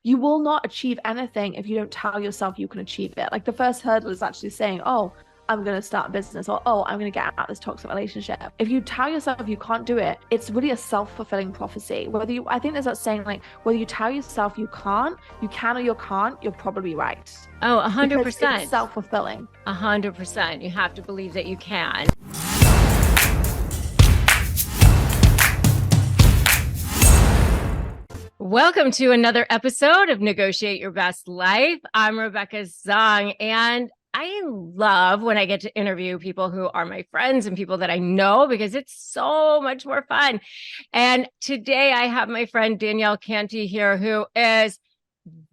you will not achieve anything if you don't tell yourself you can achieve it. Like the first hurdle is actually saying, oh, I'm going to start a business, or oh, I'm going to get out of this toxic relationship. If you tell yourself you can't do it, it's really a self-fulfilling prophecy. Whether you, I think there's that saying, like, whether you tell yourself you can or you can't, you're probably right. Oh, Because it's 100%. self-fulfilling. 100%. You have to believe that you can. Welcome to another episode of Negotiate Your Best Life. I'm Rebecca Zung, and I love when I get to interview people who are my friends and people that I know because it's so much more fun. And today I have my friend Danielle Canty here, who is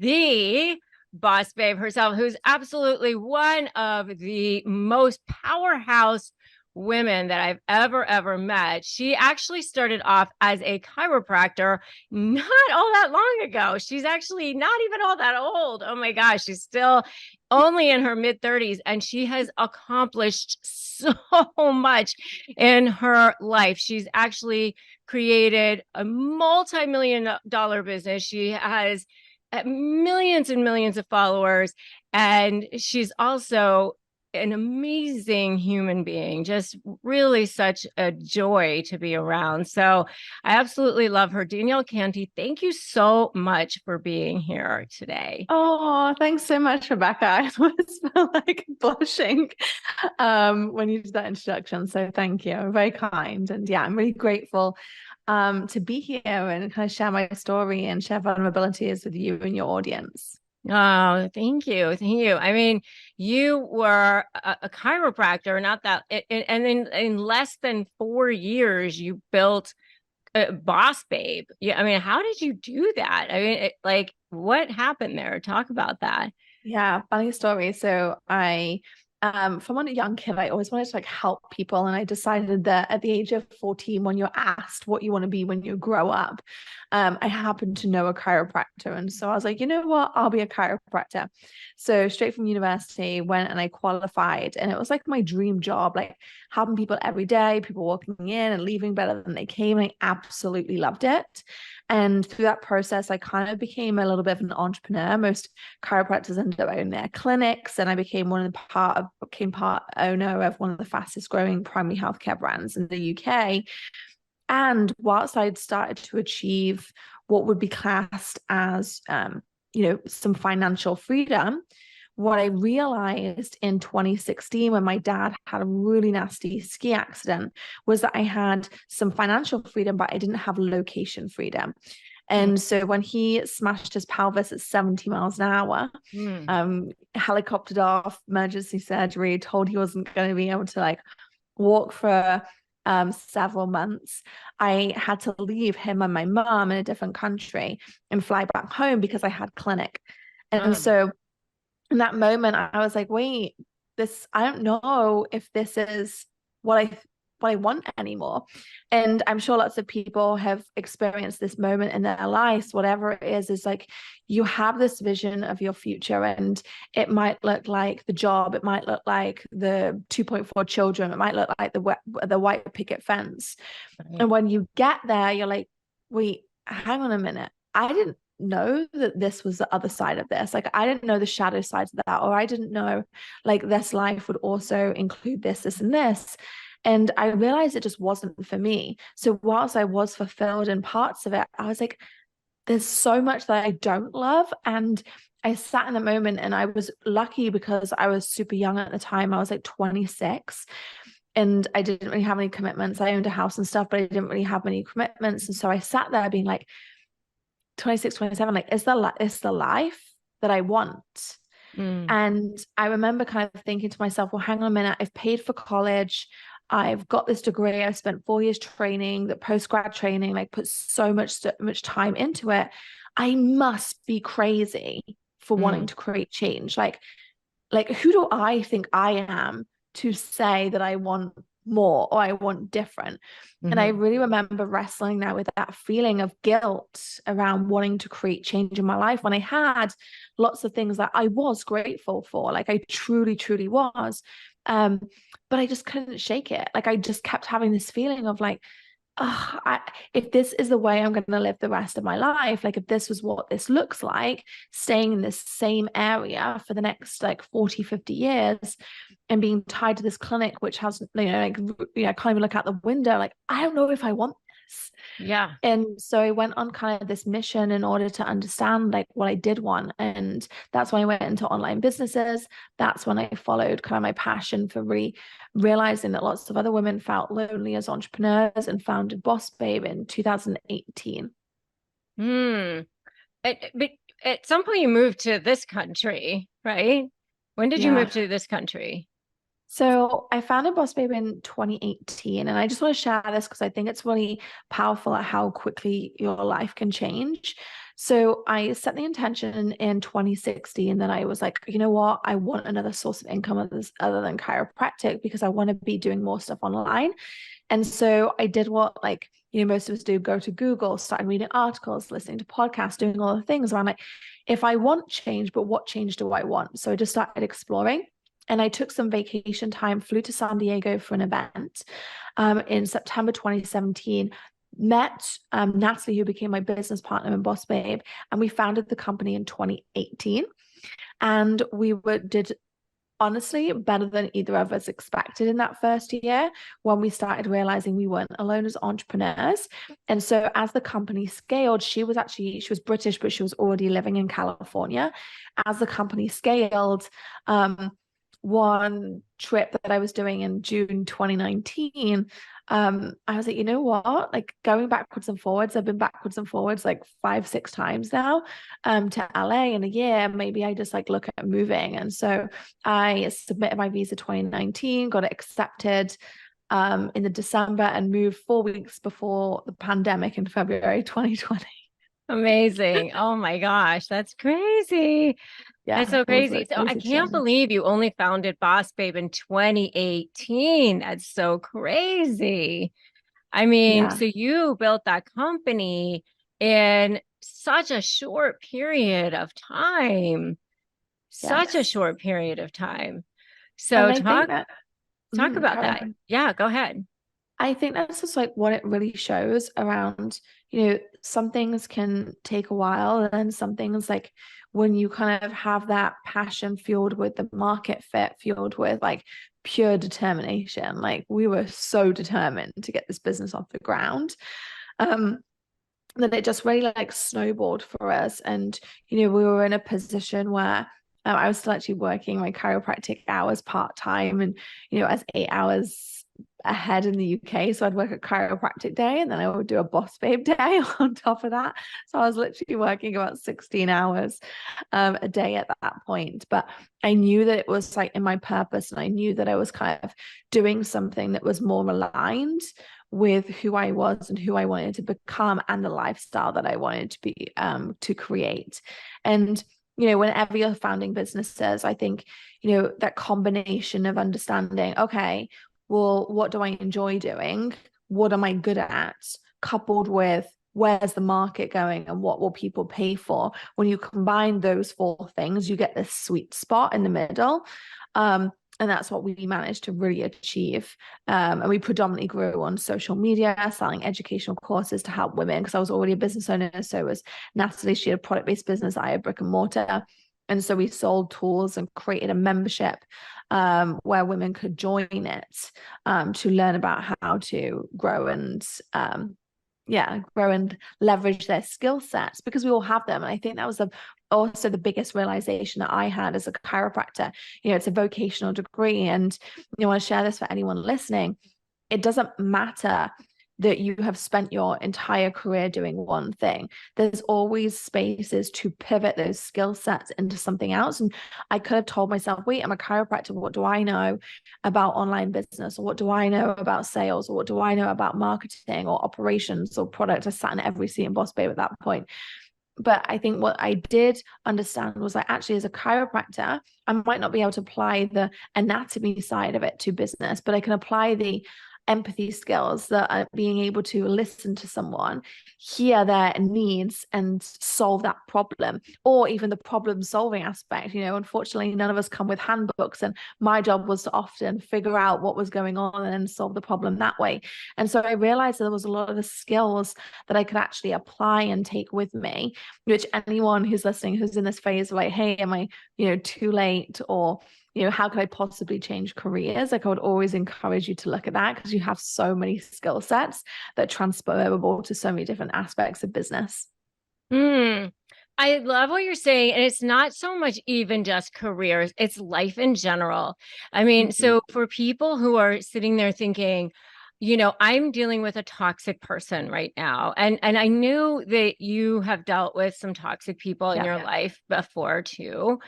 the boss babe herself, who's absolutely one of the most powerhouse women that I've ever met. She actually started off as a chiropractor not all that long ago. She's actually not even all that old. Oh my gosh, she's still only in her mid 30s, and she has accomplished so much in her life. She's actually created a multi-million dollar business. She has millions and millions of followers, and she's also an amazing human being, just really such a joy to be around. So I absolutely love her. Danielle Canty, thank you so much for being here today. Oh, thanks so much, Rebecca. I almost feel like blushing when you did that introduction. So thank you. Very kind. And yeah, I'm really grateful to be here and kind of share my story and share vulnerabilities with you and your audience. Oh, thank you. Thank you. I mean, you were a chiropractor, not that, and in less than 4 years, you built Boss Babe. Yeah, I mean, how did you do that? I mean, like, what happened there? Talk about that. Yeah, funny story. So from a young kid, I always wanted to like help people. And I decided that at the age of 14, when you're asked what you want to be when you grow up, I happened to know a chiropractor. And so I was like, you know what? I'll be a chiropractor. So straight from university, went and I qualified. And it was like my dream job, like helping people every day, people walking in and leaving better than they came. And I absolutely loved it. And through that process, I kind of became a little bit of an entrepreneur. Most chiropractors ended up owning their clinics, and I became became part owner of one of the fastest growing primary healthcare brands in the UK. And whilst I'd started to achieve what would be classed as, some financial freedom, what I realized in 2016 when my dad had a really nasty ski accident was that I had some financial freedom, but I didn't have location freedom. And so when he smashed his pelvis at 70 miles an hour, Mm. helicoptered off, emergency surgery, told he wasn't going to be able to like walk for several months, I had to leave him and my mom in a different country and fly back home because I had clinic. And Mm. so in that moment, I was like, wait, I don't know if this is what I want anymore. And I'm sure lots of people have experienced this moment in their lives, whatever it is like you have this vision of your future, and it might look like the job, it might look like the 2.4 children, it might look like the white picket fence. Right. And when you get there, you're like, wait, hang on a minute. I didn't know that this was the other side of this. Like, I didn't know the shadow sides of that, or I didn't know like this life would also include this, and this. And I realized it just wasn't for me. So whilst I was fulfilled in parts of it, I was like, there's so much that I don't love. And I sat in the moment, and I was lucky because I was super young at the time. I was like 26, and I didn't really have any commitments. I owned a house and stuff, but I didn't really have many commitments. And so I sat there being like, 26, 27, like, is the life that I want? Mm. And I remember kind of thinking to myself, well, hang on a minute, I've paid for college, I've got this degree, I've spent 4 years training, the post-grad training, like put so much time into it. I must be crazy for wanting Mm. to create change. Like who do I think I am to say that I want more or I want different? And I Mm-hmm. really remember wrestling now with that feeling of guilt around wanting to create change in my life when I had lots of things that I was grateful for. Like I truly, truly was. But I just couldn't shake it. Like I just kept having this feeling of like, if this is the way I'm going to live the rest of my life, like if this was what this looks like, staying in this same area for the next like 40, 50 years and being tied to this clinic, which has, I can't even look out the window. Like, I don't know if I want this. Yeah. And so I went on kind of this mission in order to understand like what I did want. And that's when I went into online businesses. That's when I followed kind of my passion for realizing that lots of other women felt lonely as entrepreneurs and founded Boss Babe in 2018. But at some point you moved to this country, right? When did you move to this country? So I founded Boss Babe in 2018, and I just want to share this because I think it's really powerful at how quickly your life can change. So I set the intention in 2016 that I was like, you know what? I want another source of income other than chiropractic because I want to be doing more stuff online. And so I did what most of us do, go to Google, started reading articles, listening to podcasts, doing all the things where I'm like, if I want change, but what change do I want? So I just started exploring. And I took some vacation time, flew to San Diego for an event in September 2017, met Natalie, who became my business partner in Boss Babe, and we founded the company in 2018. And we did honestly better than either of us expected in that first year when we started realizing we weren't alone as entrepreneurs. And so as the company scaled, she was British, but she was already living in California. As the company scaled, one trip that I was doing in June 2019, I was like, you know what? Like going backwards and forwards, I've been backwards and forwards like 5-6 times now, to LA in a year. Maybe I just like look at moving. And so I submitted my visa 2019, got it accepted in the December and moved 4 weeks before the pandemic in February 2020. Amazing. Oh my gosh, that's crazy. Yeah, that's so crazy. So I crazy can't change. believe you only founded Boss Babe in 2018. That's so crazy. I mean, so you built that company in such a short period of time. Such a short period of time. So talk about that. Yeah, go ahead. I think that's just like what it really shows around, some things can take a while, and some things like when you kind of have that passion fueled with the market fit, fueled with like pure determination. Like we were so determined to get this business off the ground. That it just really like snowballed for us. And, we were in a position where I was still actually working my chiropractic hours part-time and, as 8 hours ahead in the UK. So I'd work a chiropractic day and then I would do a Boss Babe day on top of that. So I was literally working about 16 hours a day at that point. But I knew that it was like in my purpose, and I knew that I was kind of doing something that was more aligned with who I was and who I wanted to become and the lifestyle that I wanted to be to create. And whenever you're founding businesses, I think that combination of understanding, okay, well, what do I enjoy doing? What am I good at? Coupled with where's the market going and what will people pay for? When you combine those 4 things, you get this sweet spot in the middle. And that's what we managed to really achieve. And we predominantly grew on social media, selling educational courses to help women, because I was already a business owner. So was Natalie. She had a product-based business. I had brick and mortar. And so we sold tools and created a membership where women could join it to learn about how to grow and leverage their skill sets, because we all have them. And I think that was also the biggest realization that I had as a chiropractor. It's a vocational degree, and I want to share this for anyone listening. It doesn't matter that you have spent your entire career doing one thing. There's always spaces to pivot those skill sets into something else. And I could have told myself, wait, I'm a chiropractor. What do I know about online business? Or what do I know about sales? Or what do I know about marketing or operations or product? I sat in every seat in Boss Babe at that point. But I think what I did understand was that actually as a chiropractor, I might not be able to apply the anatomy side of it to business, but I can apply the empathy skills, that being able to listen to someone, hear their needs and solve that problem, or even the problem solving aspect. Unfortunately, none of us come with handbooks, and my job was to often figure out what was going on and then solve the problem that way. And so I realized there was a lot of the skills that I could actually apply and take with me, which anyone who's listening, who's in this phase of like, hey, am I, too late, or how could I possibly change careers? Like, I would always encourage you to look at that, because you have so many skill sets that are transferable to so many different aspects of business. I love what you're saying. And it's not so much even just careers, it's life in general. I mean, so for people who are sitting there thinking, I'm dealing with a toxic person right now. And I knew that you have dealt with some toxic people in your life before too.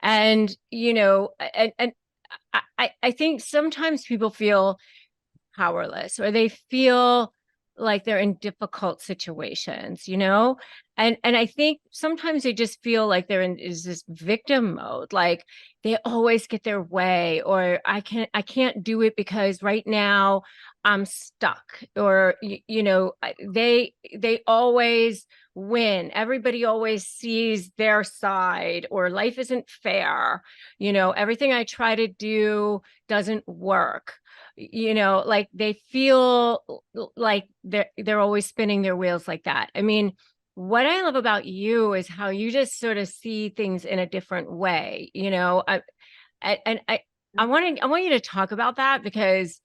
And, and I think sometimes people feel powerless, or they feel like they're in difficult situations, and I think sometimes they just feel like they're in is this victim mode, like they always get their way, or I can't do it because right now I'm stuck, or they always win, everybody always sees their side, or life isn't fair, everything I try to do doesn't work, like they feel like they're always spinning their wheels like that. I mean, what I love about you is how you just sort of see things in a different way, and I want you to talk about that, because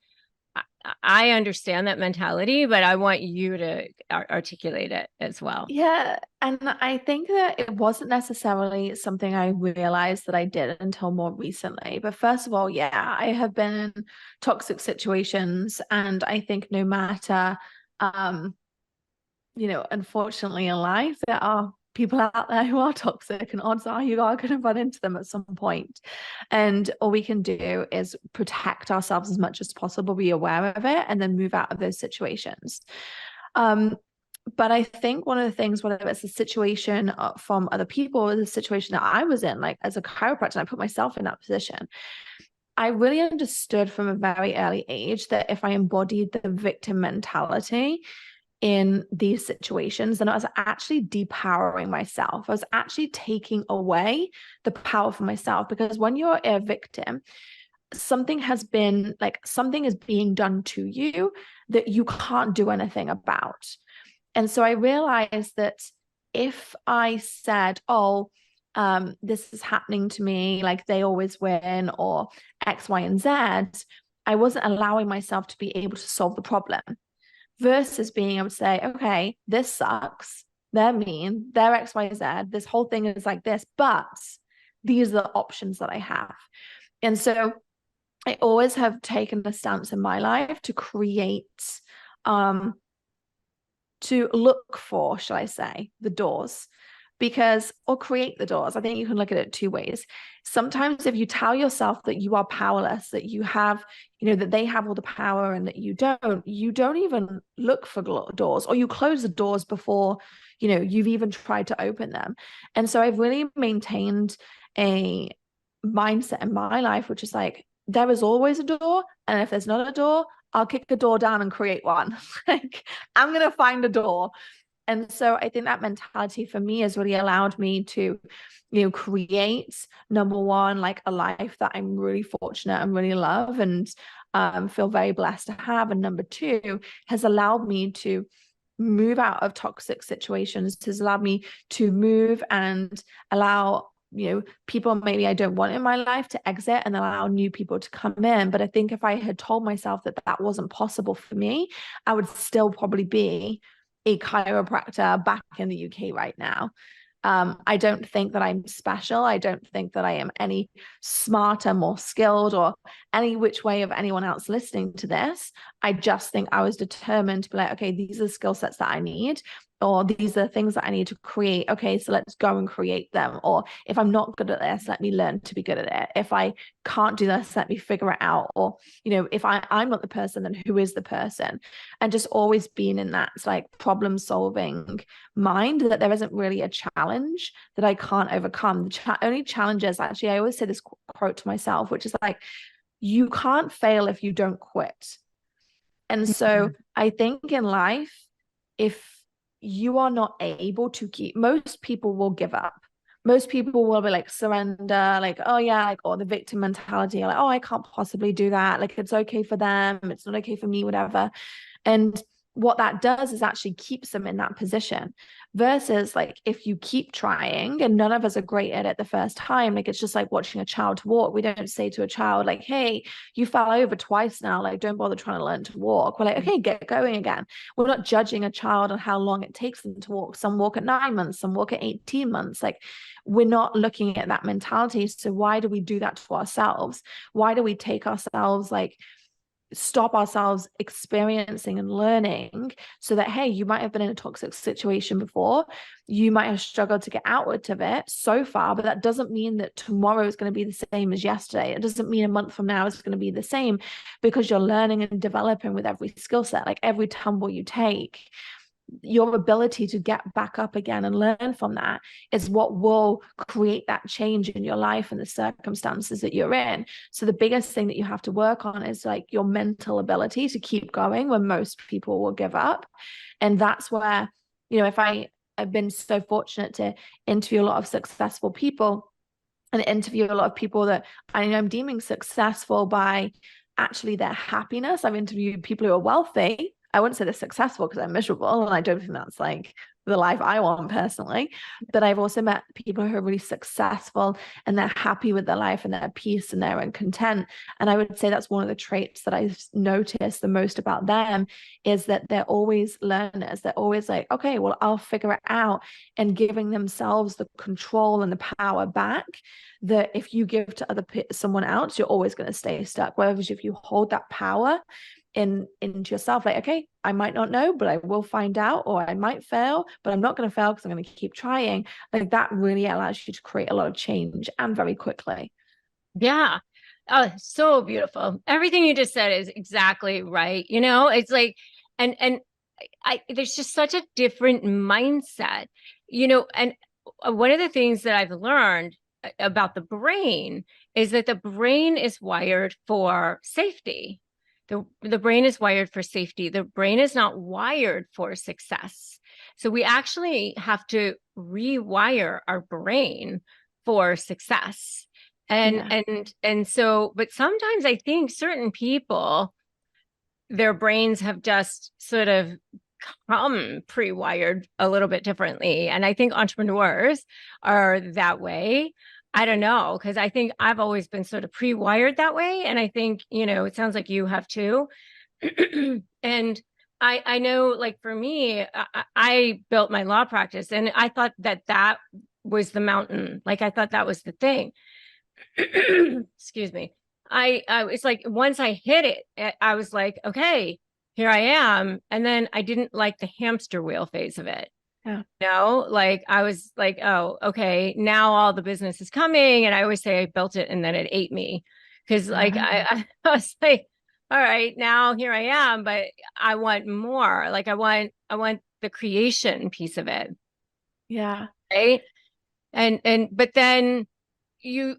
I understand that mentality, but I want you to articulate it as well. Yeah. And I think that it wasn't necessarily something I realized that I did until more recently. But first of all, yeah, I have been in toxic situations. And I think no matter, unfortunately in life, there are people out there who are toxic, and odds are you are going to run into them at some point. And all we can do is protect ourselves as much as possible, be aware of it, and then move out of those situations. But I think one of the things, whether it's a situation from other people or the situation that I was in, like as a chiropractor, I put myself in that position. I really understood from a very early age that if I embodied the victim mentality in these situations, then I was actually depowering myself. I was actually taking away the power from myself, because when you're a victim, something is being done to you that you can't do anything about. And so I realized that if I said, oh, this is happening to me, like they always win, or X, Y, and Z, I wasn't allowing myself to be able to solve the problem, versus being able to say, okay, this sucks. They're mean, they're X, Y, Z. This whole thing is like this, but these are the options that I have. And so I always have taken a stance in my life to create, to look for, shall I say, the doors, or create the doors. I think you can look at it two ways. Sometimes if you tell yourself that you are powerless, that you have, that they have all the power and that you don't even look for doors, or you close the doors before, you've even tried to open them. And so I've really maintained a mindset in my life, which is like, there is always a door. And if there's not a door, I'll kick the door down and create one. Like, I'm going to find a door. And so I think that mentality for me has really allowed me to, create, number one, like a life that I'm really fortunate and really love and feel very blessed to have. And number two, has allowed me to move out of toxic situations, has allowed me to move and allow people maybe I don't want in my life to exit, and allow new people to come in. But I think if I had told myself that that wasn't possible for me, I would still probably be a chiropractor back in the UK right now. I don't think that I'm special. I don't think that I am any smarter, more skilled, or any which way of anyone else listening to this. I just think I was determined to be like, okay, these are the skill sets that I need, or these are the things that I need to create. Okay, so let's go and create them. Or if I'm not good at this, let me learn to be good at it. If I can't do this, let me figure it out. Or, if I'm not the person, then who is the person? And just always being in that like problem solving mind, that there isn't really a challenge that I can't overcome. The only challenge is, actually, I always say this quote to myself, which is like, you can't fail if you don't quit. And so I think in life, if you are not able to keep, most people will give up. Most people will be like surrender, like, oh yeah, like, or the victim mentality, like, oh, I can't possibly do that. Like, it's okay for them, it's not okay for me, whatever. And what that does is actually keeps them in that position versus like if you keep trying, and none of us are great at it the first time, like it's just like watching a child walk. We don't say to a child like, hey, you fell over twice now, like don't bother trying to learn to walk. We're like, okay, get going again. We're not judging a child on how long it takes them to walk. Some walk at 9 months, some walk at 18 months. Like we're not looking at that mentality. So why do we do that to ourselves? Why do we take ourselves, like stop ourselves experiencing and learning, so that, hey, you might have been in a toxic situation before, you might have struggled to get out of it so far, but that doesn't mean that tomorrow is going to be the same as yesterday. It doesn't mean a month from now is going to be the same, because you're learning and developing with every skill set. Like every tumble you take, your ability to get back up again and learn from that is what will create that change in your life and the circumstances that you're in. So the biggest thing that you have to work on is like your mental ability to keep going when most people will give up. And that's where, if I've been so fortunate to interview a lot of successful people and interview a lot of people that I'm deeming successful by actually their happiness. I've interviewed people who are wealthy. I wouldn't say they're successful because I'm miserable, and I don't think that's like the life I want personally. But I've also met people who are really successful and they're happy with their life and they're at peace and they're content. And I would say that's one of the traits that I've noticed the most about them, is that they're always learners. They're always like, okay, well, I'll figure it out, and giving themselves the control and the power back, that if you give to someone else, you're always going to stay stuck. Whereas if you hold that power into yourself, like, okay, I might not know, but I will find out, or I might fail, but I'm not going to fail because I'm going to keep trying. Like that really allows you to create a lot of change, and very quickly. Yeah. Oh, so beautiful. Everything you just said is exactly right. It's like, and there's just such a different mindset, and one of the things that I've learned about the brain is that the brain is wired for safety. The brain is wired for safety. The brain is not wired for success. So we actually have to rewire our brain for success. And so, but sometimes I think certain people, their brains have just sort of come pre-wired a little bit differently. And I think entrepreneurs are that way. I don't know, because I think I've always been sort of pre-wired that way. And I think, it sounds like you have too. And I know, like for me, I built my law practice and I thought that was the mountain. Like I thought that was the thing. Excuse me. It's like once I hit it, I was like, okay, here I am. And then I didn't like the hamster wheel phase of it. Yeah. Like I was like, oh, okay, now all the business is coming. And I always say I built it and then it ate me. Cause like I was like, all right, now here I am, but I want more. Like I want the creation piece of it. Yeah. Right. But then you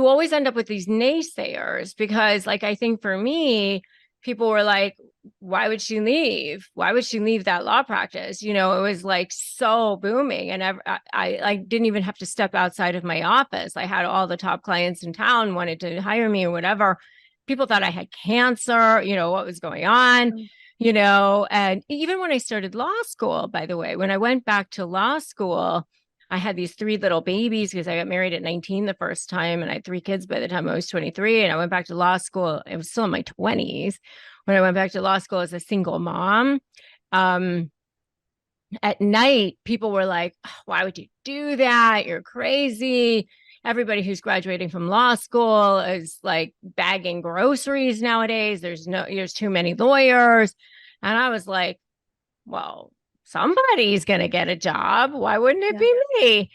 always end up with these naysayers, because like I think for me, people were like, why would she leave? Why would she leave that law practice? It was like so booming, and I didn't even have to step outside of my office. I had all the top clients in town wanted to hire me or whatever. People thought I had cancer, what was going on, and even when I started law school, by the way, when I went back to law school, I had these 3 little babies because I got married at 19 the first time, and I had 3 kids by the time I was 23. And I went back to law school. I was still in my 20s when I went back to law school as a single mom. At night, people were like, oh, why would you do that? You're crazy. Everybody who's graduating from law school is like bagging groceries nowadays. There's too many lawyers. And I was like, well, somebody's going to get a job. Why wouldn't it be me?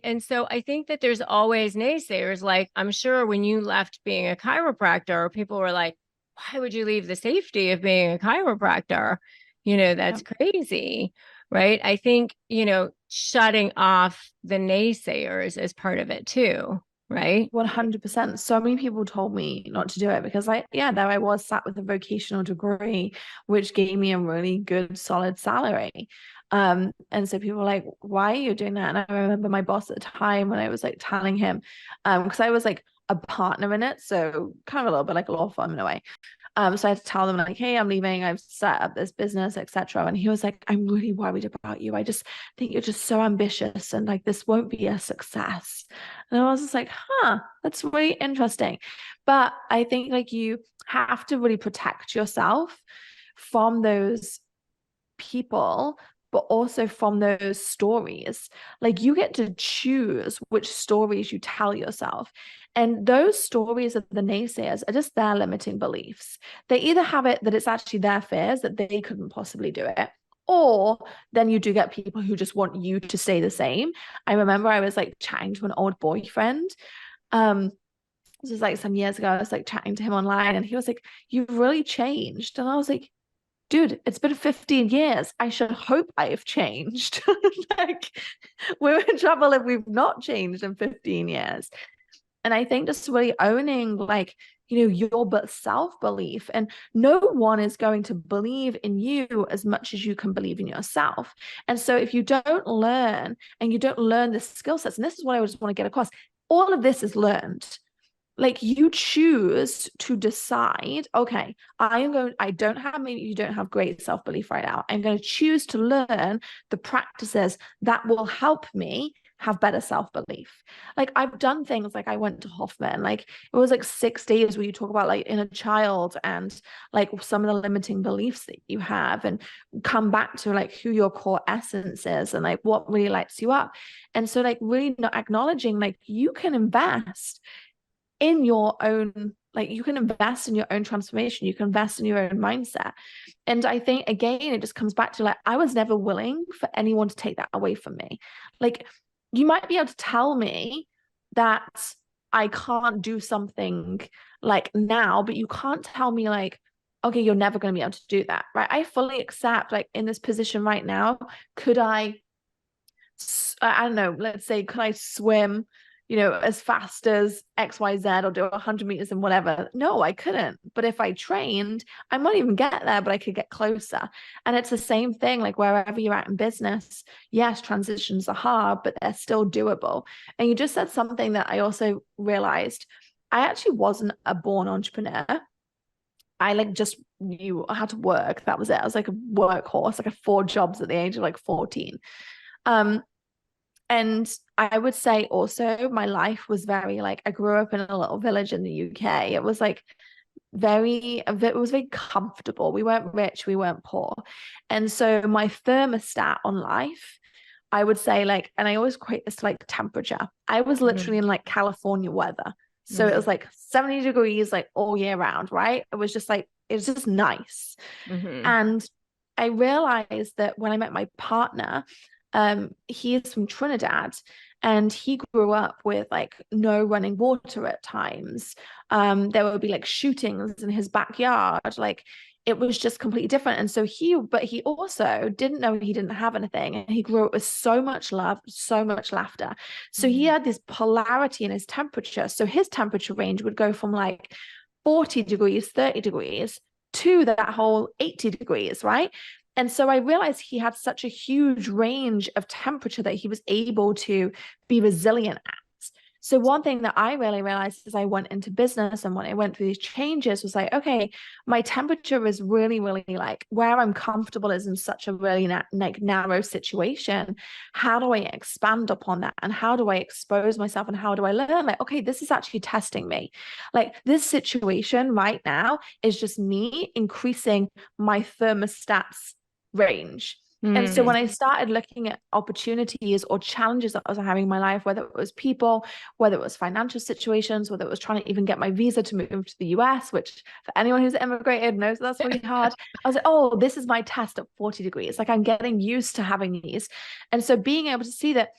And so I think that there's always naysayers. Like, I'm sure when you left being a chiropractor, people were like, why would you leave the safety of being a chiropractor? That's crazy. Right. I think, shutting off the naysayers is part of it too. right? 100%. So many people told me not to do it because there I was sat with a vocational degree, which gave me a really good, solid salary. And so people were like, why are you doing that? And I remember my boss at the time when I was like telling him, because I was like a partner in it. So kind of a little bit like a law firm in a way. So I had to tell them like, hey, I'm leaving. I've set up this business, etc. And he was like, I'm really worried about you. I just think you're just so ambitious and like this won't be a success. And I was just like, that's really interesting. But I think like you have to really protect yourself from those people, but also from those stories. Like you get to choose which stories you tell yourself. And those stories of the naysayers are just their limiting beliefs. They either have it that it's actually their fears that they couldn't possibly do it. Or then you do get people who just want you to stay the same. I remember I was like chatting to an old boyfriend. This was like some years ago. I was like chatting to him online and he was like, you've really changed. And I was like, dude, it's been 15 years. I should hope I have changed. Like, we're in trouble if we've not changed in 15 years. And I think just really owning, like, your self-belief, and no one is going to believe in you as much as you can believe in yourself. And so if you don't learn and you don't learn the skill sets, and this is what I just want to get across, all of this is learned. Like you choose to decide, okay, maybe you don't have great self-belief right now. I'm going to choose to learn the practices that will help me have better self-belief. Like I've done things like I went to Hoffman, like it was like 6 days where you talk about like inner child and like some of the limiting beliefs that you have and come back to like who your core essence is and like what really lights you up. And so like really not acknowledging like you can invest in your own, like you can invest in your own transformation, you can invest in your own mindset. And I think again it just comes back to like I was never willing for anyone to take that away from me. Like you might be able to tell me that I can't do something like now, but you can't tell me like, okay, you're never going to be able to do that, right? I fully accept like in this position right now, could I don't know, let's say, could I swim, as fast as XYZ or do 100 meters and whatever? No, I couldn't. But if I trained, I might even get there, but I could get closer. And it's the same thing, like wherever you're at in business, yes, transitions are hard, but they're still doable. And you just said something that I also realized. I actually wasn't a born entrepreneur. I like just knew I had to work. That was it. I was like a workhorse. Like I had 4 jobs at the age of like 14. And I would say also my life was very like, I grew up in a little village in the UK. It was like it was very comfortable. We weren't rich, we weren't poor. And so my thermostat on life, I would say like, and I always equate this to like temperature. I was literally in like California weather. So it was like 70 degrees like all year round, right? It was just nice. And I realized that when I met my partner, he is from Trinidad and he grew up with like no running water at times. There would be like shootings in his backyard. Like it was just completely different. And so he also didn't know he didn't have anything. And he grew up with so much love, so much laughter. So he had this polarity in his temperature. So his temperature range would go from like 40 degrees, 30 degrees to that whole 80 degrees, right? And so I realized he had such a huge range of temperature that he was able to be resilient at. So one thing that I really realized as I went into business and when I went through these changes was like, okay, my temperature is really, really like where I'm comfortable is in such a really like narrow situation. How do I expand upon that? And how do I expose myself? And how do I learn? Like, okay, this is actually testing me. Like this situation right now is just me increasing my thermostat's range. And so when I started looking at opportunities or challenges that I was having in my life, whether it was people, whether it was financial situations, whether it was trying to even get my visa to move to the US, which for anyone who's immigrated knows that's really hard. I was like, oh, this is my test at 40 degrees. Like I'm getting used to having these. And so being able to see that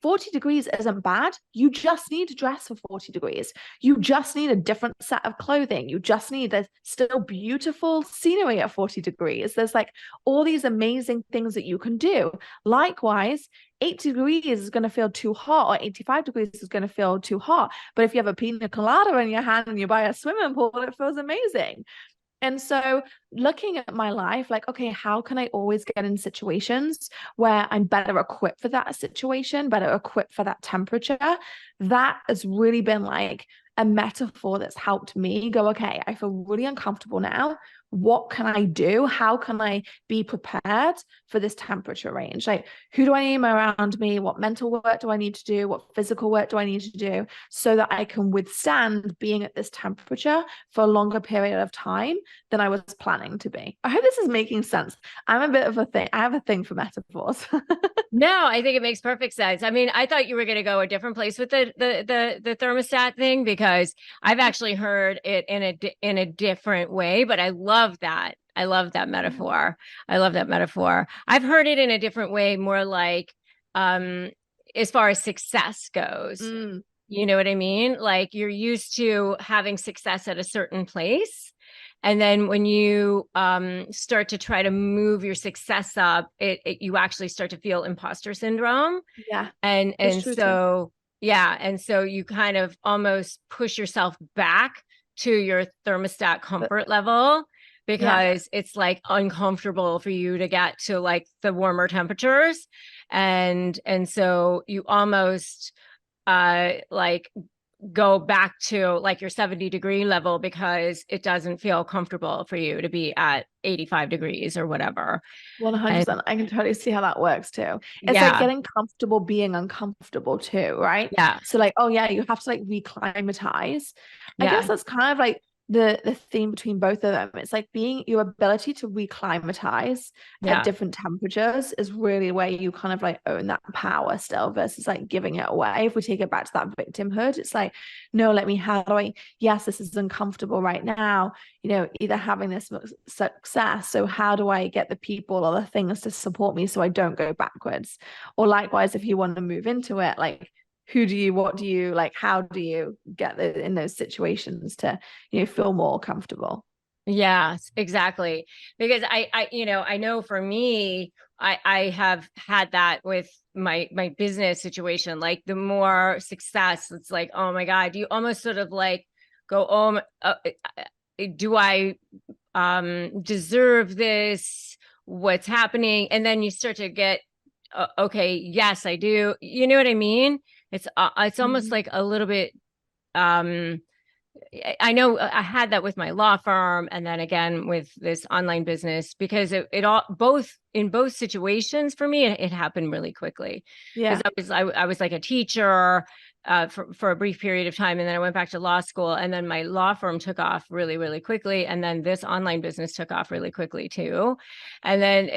40 degrees isn't bad. You just need to dress for 40 degrees. You just need a different set of clothing. You just need, there's still beautiful scenery at 40 degrees. There's like all these amazing things that you can do. Likewise, 80 degrees is going to feel too hot, or 85 degrees is going to feel too hot. But if you have a pina colada in your hand and you buy a swimming pool, it feels amazing. And so looking at my life, like, okay, how can I always get in situations where I'm better equipped for that situation, better equipped for that temperature? That has really been like a metaphor that's helped me go, okay, I feel really uncomfortable now. What can I do? How can I be prepared for this temperature range? Like, who do I need around me? What mental work do I need to do? What physical work do I need to do so that I can withstand being at this temperature for a longer period of time than I was planning to be? I hope this is making sense. I'm a bit of a thing. I have a thing for metaphors. No, I think it makes perfect sense. I mean, I thought you were going to go a different place with the thermostat thing, because I've actually heard it in a different way, but I love that. I love that metaphor. I love that metaphor. I've heard it in a different way, more like as far as success goes. You know what I mean? Like, you're used to having success at a certain place. And then when you start to try to move your success up, you actually start to feel imposter syndrome. Yeah. And so, yeah. And so you kind of almost push yourself back to your thermostat comfort level, because it's like uncomfortable for you to get to like the warmer temperatures. And so you almost like go back to like your 70-degree level, because it doesn't feel comfortable for you to be at 85 degrees or whatever. 100%. I can totally see how that works too. It's like getting comfortable being uncomfortable too, right? Yeah. So like, oh yeah, you have to like reclimatize. I guess that's kind of like the theme between both of them. It's like being your ability to reclimatize at different temperatures is really where you kind of like own that power still, versus like giving it away. If we take it back to that victimhood, it's like, no, how do I, yes, this is uncomfortable right now, either having this success. So how do I get the people or the things to support me so I don't go backwards? Or likewise, if you want to move into it, like, what do you like, how do you get in those situations to feel more comfortable? Yes, exactly. Because I know for me, I have had that with my business situation. Like, the more success, it's like, oh my God, you almost sort of like go, oh, do I deserve this? What's happening? And then you start to get, okay, yes, I do. You know what I mean? It's almost like a little bit, I know I had that with my law firm, and then again with this online business, because it all in both situations for me, it happened really quickly. Yeah. Because I was like a teacher for a brief period of time, and then I went back to law school, and then my law firm took off really, really quickly, and then this online business took off really quickly too. And then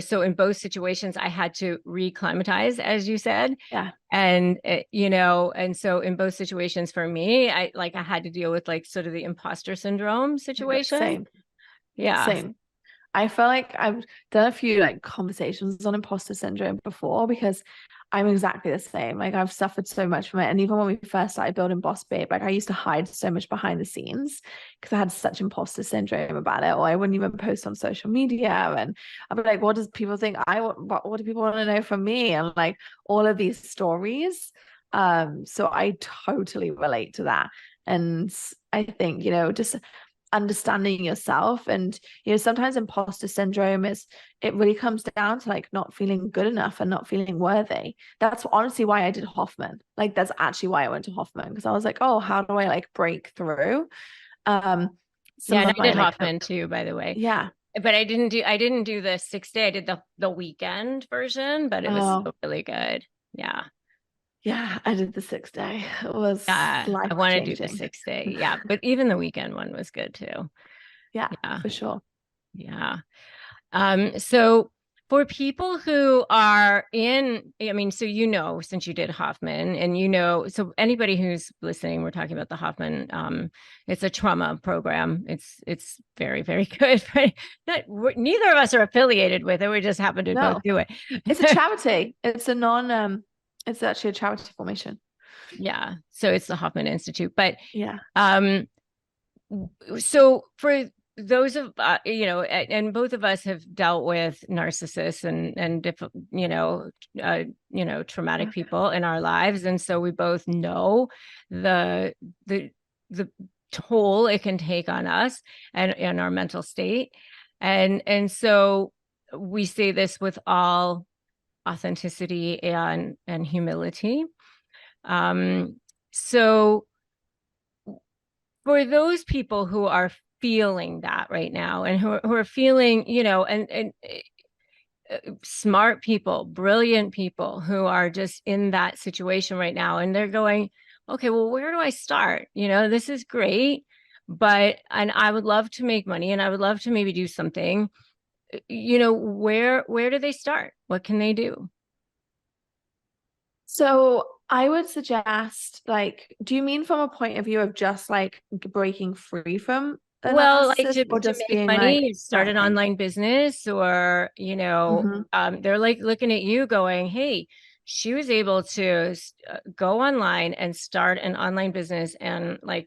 so in both situations, I had to reclimatize, as you said. Yeah. And and so in both situations for me, I had to deal with like sort of the imposter syndrome situation. Same. Yeah. Same. I feel like I've done a few like conversations on imposter syndrome before, because I'm exactly the same. Like, I've suffered so much from it. And even when we first started building Boss Babe, like, I used to hide so much behind the scenes because I had such imposter syndrome about it. Or I wouldn't even post on social media. And I'd be like, what does people think I want? What do people want to know from me? And like all of these stories. So I totally relate to that. And I think, just understanding yourself, and sometimes imposter syndrome it really comes down to like not feeling good enough and not feeling worthy. That's honestly why I did Hoffman. Like, that's actually why I went to Hoffman, because I was like, oh, how do I like break through and I did Hoffman too, by the way. Yeah, but I didn't do the 6-day. I did the weekend version, but it was still really good. Yeah, I did the 6-day. It was I want to do the 6-day. Yeah, but even the weekend one was good too. Yeah, for sure. Yeah. So for people who are so since you did Hoffman, and so anybody who's listening, we're talking about the Hoffman. It's a trauma program. It's very, very good. But neither of us are affiliated with it. We just happen to both do it. It's a charity. It's a It's actually a charity formation. Yeah. So it's the Hoffman Institute. But Yeah. so for those of and both of us have dealt with narcissists and traumatic Yeah. people in our lives, and so we both know the the the toll it can take on us and our mental state, and so we say this with all authenticity and humility. So for those people who are feeling that right now and who are feeling, smart people, brilliant people who are just in that situation right now, and they're going, okay, well, where do I start? This is great, and I would love to make money and I would love to maybe do something. Where do they start? What can they do? So I would suggest, like, do you mean from a point of view of just like breaking free from a Well, like narcissist, or to just make being like, money, start an okay, online business, or they're like looking at you going, "Hey, she was able to go online and start an online business and like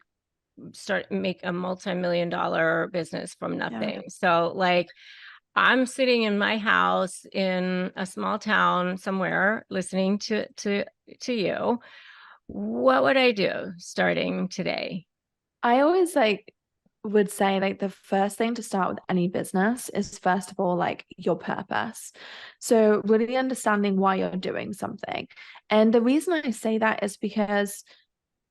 start make a multi-million-dollar business from yeah. nothing." So, like, I'm sitting in my house in a small town somewhere, listening to you. What would I do starting today? I always like would say like the first thing to start with any business is first of all like your purpose. So really understanding why you're doing something. And the reason I say that is because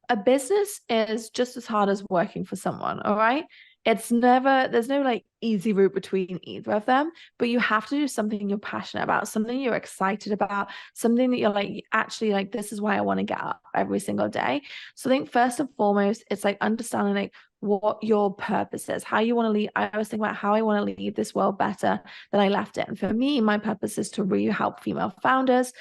a business is just as hard as working for someone, all right? It's never, there's no like easy route between either of them, but you have to do something you're passionate about, something you're excited about, something that you're like, actually, like, this is why I want to get up every single day. So I think first and foremost, it's like understanding like what your purpose is, how you want to lead. I always think about how I want to leave this world better than I left it. And for me, my purpose is to really help female founders.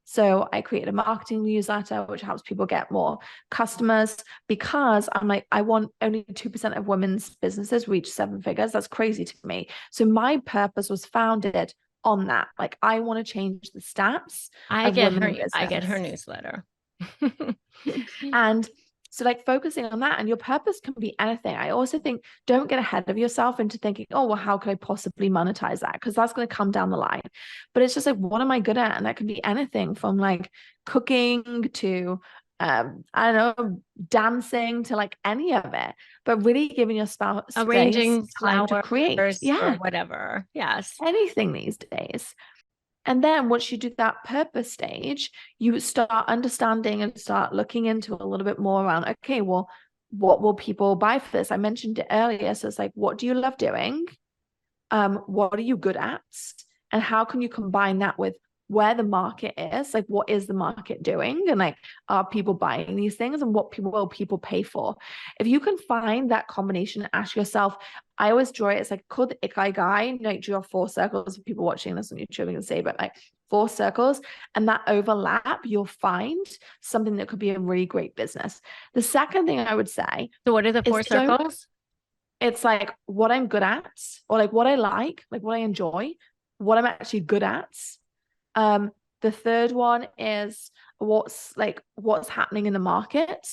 So I created a marketing newsletter, which helps people get more customers, because I'm like, I want only 2% of women's businesses reach 7 figures. That's crazy to me. So my purpose was founded on that. Like, I want to change the stats of women in I get her business. newsletter. And so, like, focusing on that, and your purpose can be anything. I also think don't get ahead of yourself into thinking, oh, well, how could I possibly monetize that? Because that's going to come down the line. But it's just like, what am I good at? And that can be anything from like cooking to, I don't know, dancing to like any of it. But really giving your spouse space, Arranging time to create. flowers or Yeah, whatever. Yes. anything these days. And then once you do that purpose stage, you start understanding and start looking into a little bit more around, okay, well, what will people buy for this? I mentioned it earlier. So it's like, what do you love doing? What are you good at? And how can you combine that with where the market is? Like, what is the market doing? And like, are people buying these things? And what people will people pay for? If you can find that combination, ask yourself, I always draw it, it's like called the Ikigai, like draw 4 circles. People watching this on YouTube can say, but like 4 circles, and that overlap, you'll find something that could be a really great business. The second thing I would say So what are the is four don't, circles? it's like what I'm good at, or like what I like what I enjoy, what I'm actually good at. Um, the third one is what's happening in the market.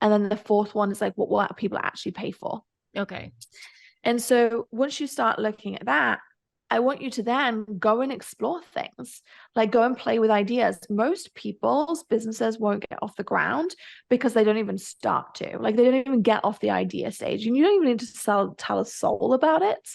And then the fourth one is like what will people actually pay for? Okay. And so once you start looking at that, I want you to then go and explore things, like go and play with ideas. Most people's businesses won't get off the ground because they don't even start to. Like, they don't even get off the idea stage. And you don't even need to tell a soul about it.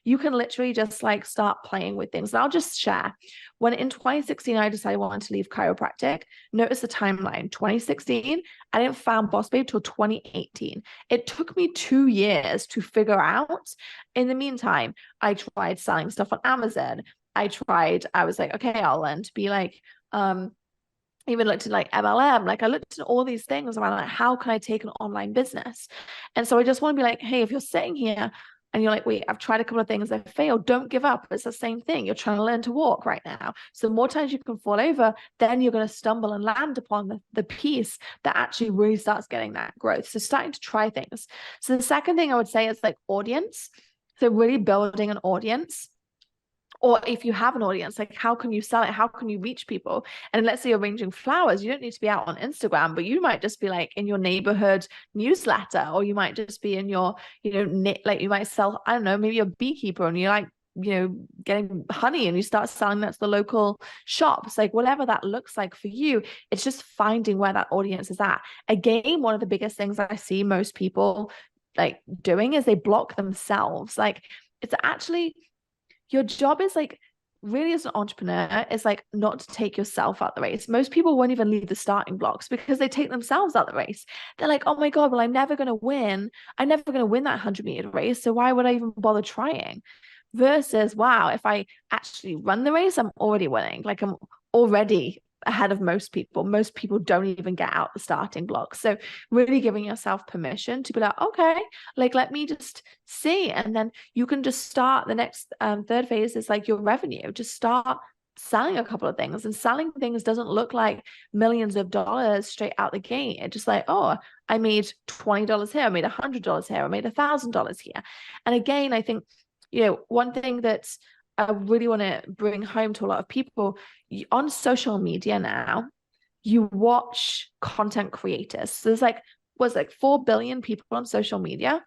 You can literally just like start playing with things. And I'll just share. When in 2016, I decided I wanted to leave chiropractic, notice the timeline. 2016, I didn't found Boss Babe till 2018. It took me 2 years to figure out. In the meantime, I tried selling stuff on Amazon. I was like, okay, I'll learn to be like, even looked at like MLM. Like, I looked at all these things around like, how can I take an online business? And so I just want to be like, hey, if you're sitting here and you're like, wait, I've tried a couple of things, I've failed, don't give up. It's the same thing. You're trying to learn to walk right now. So the more times you can fall over, then you're going to stumble and land upon the piece that actually really starts getting that growth. So starting to try things. So the second thing I would say is like audience. So really building an audience. Or if you have an audience, like how can you sell it? How can you reach people? And let's say you're arranging flowers, you don't need to be out on Instagram, but you might just be like in your neighborhood newsletter, or you might just be in your, like you might sell, I don't know, maybe you're a beekeeper and you're like, getting honey and you start selling that to the local shops, like whatever that looks like for you. It's just finding where that audience is at. Again, one of the biggest things I see most people like doing is they block themselves. Like it's actually, your job is like, really as an entrepreneur, is like not to take yourself out the race. Most people won't even leave the starting blocks because they take themselves out the race. They're like, oh my God, well, I'm never going to win. I'm never going to win that 100-meter race. So why would I even bother trying? Versus, wow, if I actually run the race, I'm already winning. Like I'm already ahead of most people. Most people don't even get out the starting blocks. So really giving yourself permission to be like, okay, like let me just see. And then you can just start the next third phase is like your revenue. Just start selling a couple of things, and selling things doesn't look like millions of dollars straight out the gate. It's just like, oh, I made $20 here, I made $100 here, I made $1,000 here. And again, I think, one thing that's I really want to bring home to a lot of people on social media now, you watch content creators. So there's like, 4 billion people on social media.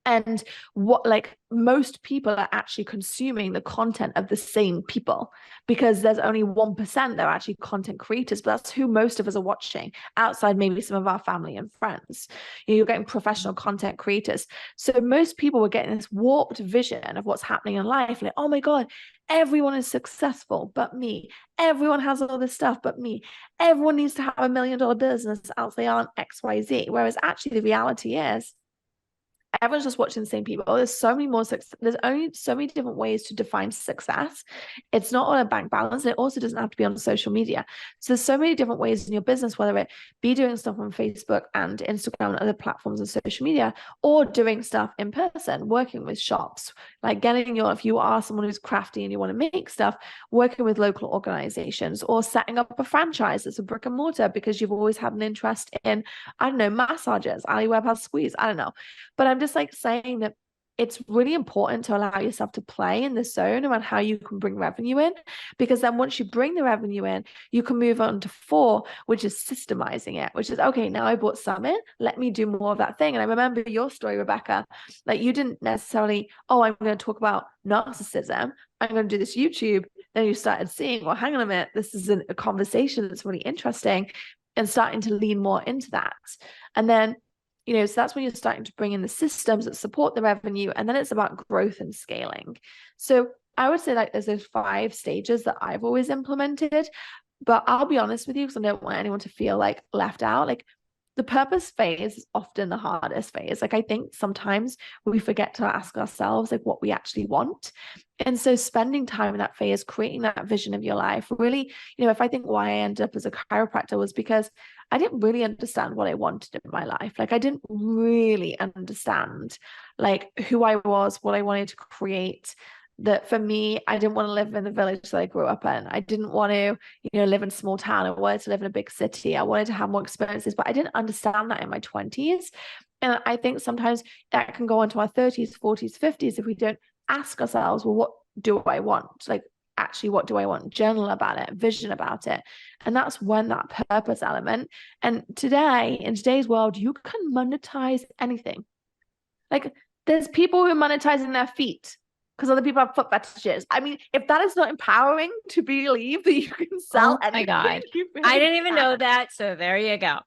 And what, like, most people are actually consuming the content of the same people, because there's only 1% that are actually content creators, but that's who most of us are watching, outside maybe some of our family and friends. You're getting professional content creators. So most people were getting this warped vision of what's happening in life. Like, oh my God, everyone is successful but me. Everyone has all this stuff but me. Everyone needs to have $1 million business, else they aren't XYZ. Whereas actually the reality is, everyone's just watching the same people. There's so many more there's only so many different ways to define success. It's not on a bank balance, and it also doesn't have to be on social media. So there's so many different ways in your business, whether it be doing stuff on Facebook and Instagram and other platforms of social media, or doing stuff in person, working with shops, like if you are someone who's crafty and you want to make stuff, working with local organizations, or setting up a franchise that's a brick and mortar because you've always had an interest in, I don't know, massages. Ali Webb has Squeeze, I don't know. But I'm just like saying that it's really important to allow yourself to play in the zone around how you can bring revenue in, because then once you bring the revenue in, you can move on to 4, which is systemizing it, which is, okay, now I bought some in, let me do more of that thing. And I remember your story, Rebecca, like you didn't necessarily, oh, I'm going to talk about narcissism, I'm going to do this YouTube. Then you started seeing, well, hang on a minute, this is a conversation that's really interesting, and starting to lean more into that. And then so that's when you're starting to bring in the systems that support the revenue. And then it's about growth and scaling. So I would say like there's those 5 stages that I've always implemented, but I'll be honest with you, because I don't want anyone to feel like left out. Like the purpose phase is often the hardest phase. Like I think sometimes we forget to ask ourselves like what we actually want. And so spending time in that phase, creating that vision of your life, really, if I think why I ended up as a chiropractor was because I didn't really understand what I wanted in my life. Like I didn't really understand like who I was, what I wanted to create. That for me, I didn't want to live in the village that I grew up in. I didn't want to, live in a small town. I wanted to live in a big city. I wanted to have more experiences, but I didn't understand that in my 20s. And I think sometimes that can go into our 30s, 40s, 50s if we don't ask ourselves, well, what do I want? Like, actually, what do I want? Journal about it, vision about it. And that's when that purpose element. And today, in today's world, you can monetize anything. Like, there's people who are monetizing their feet because other people have foot fetishes. I mean, if that is not empowering to believe that you can sell anything. Oh my God. I didn't even know that. So there you go.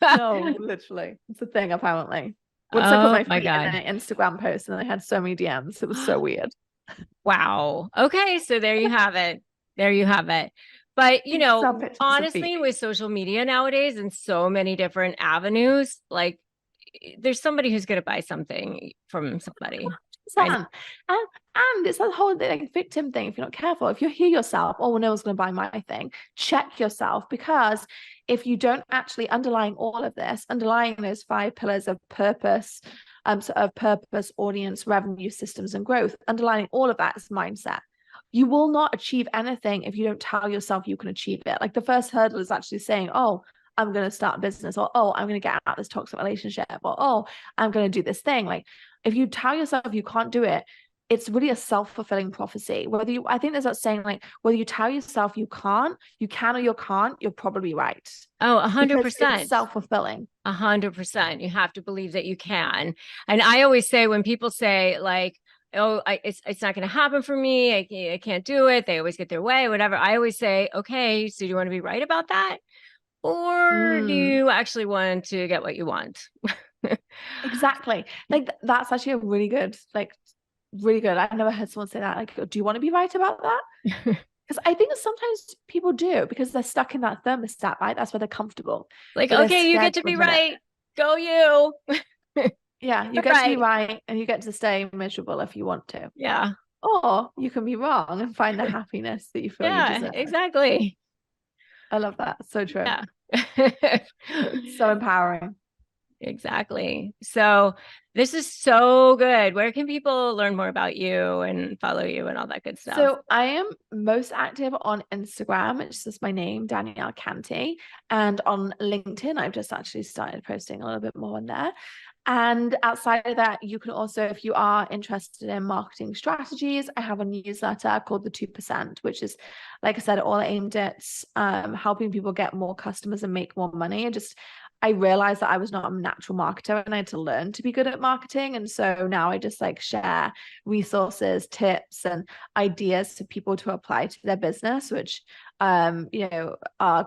No, literally. It's a thing, apparently. Once I put my feet in an Instagram post and I had so many DMs, it was so weird. Wow. Okay. So there you have it. There you have it. But, honestly, with social media nowadays and so many different avenues, like there's somebody who's going to buy something from somebody. Right? And it's that whole like victim thing. If you're not careful, if you hear yourself, oh, well, no one's going to buy my thing, check yourself, because if you don't actually underlying all of this, underlying those 5 pillars of purpose, of purpose, audience, revenue, systems, and growth, underlying all of that is mindset. You will not achieve anything if you don't tell yourself you can achieve it. Like the first hurdle is actually saying, oh, I'm going to start a business, or oh, I'm going to get out of this toxic relationship, or oh, I'm going to do this thing. Like if you tell yourself you can't do it, it's really a self-fulfilling prophecy. I think there's that saying, like, whether you tell yourself you can or you can't, you're probably right. Oh, Because it's 100%. self-fulfilling. 100%. You have to believe that you can. And I always say, when people say like, oh, it's not going to happen for me, I can't do it, they always get their way, whatever, I always say, okay, so do you want to be right about that? Or do Mm, you actually want to get what you want? exactly. Like that's actually a really good, like really good. I've never heard someone say that. Like, do you want to be right about that? Because I think sometimes people do because they're stuck in that thermostat, right? That's where they're comfortable. Like, But they're okay, you scared get to to be admit it. right. Go you. Yeah, you You're get to be right. right and you get to stay miserable if you want to. Yeah. Or you can be wrong and find the happiness that you feel you Yeah, deserve. exactly. I love that. So true. Yeah. It's so empowering. Exactly. So this is so good. Where can people learn more about you and follow you and all that good stuff? So I am most active on Instagram. It's just my name, Danielle Canty. And on LinkedIn, I've just actually started posting a little bit more on there. And outside of that, you can also, if you are interested in marketing strategies, I have a newsletter called the 2%, which is, like I said, all aimed at helping people get more customers and make more money. I realized that I was not a natural marketer and I had to learn to be good at marketing. And so now I just like share resources, tips, and ideas for people to apply to their business, which are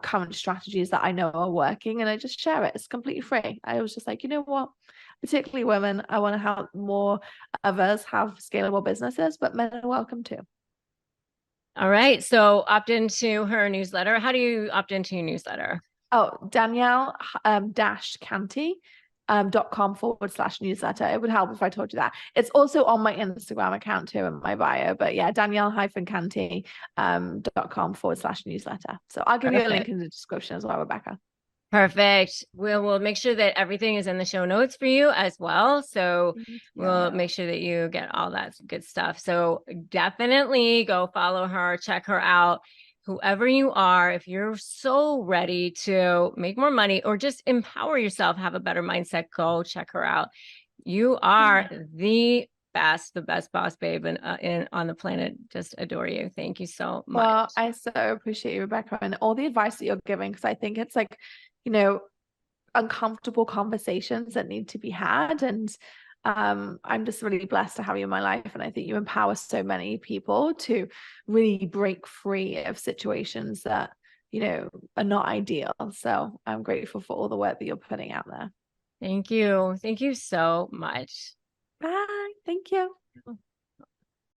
current strategies that I know are working, and I just share it. It's completely free. I was just like, you know what? Particularly women, I want to help more of us have scalable businesses, but men are welcome too. All right. So opt into her newsletter. How do you opt into your newsletter? Oh, Danielle dash Canty .com/newsletter. It would help if I told you that. It's also on my Instagram account too in my bio. But yeah, Danielle-Canty .com/newsletter. So I'll give you a link Perfect. in the description as well, Rebecca. Perfect. We'll make sure that everything is in the show notes for you as well. So we'll Yeah. make sure that you get all that good stuff. So definitely go follow her, check her out. Whoever you are, if you're so ready to make more money or just empower yourself, have a better mindset, go check her out. You are the best boss babe on the planet. Just adore you. Thank you so much. Well, I so appreciate you, Rebecca, and all the advice that you're giving, because I think it's like, you know, uncomfortable conversations that need to be had. And I'm just really blessed to have you in my life. And I think you empower so many people to really break free of situations that, are not ideal. So I'm grateful for all the work that you're putting out there. Thank you. Thank you so much. Bye. Thank you.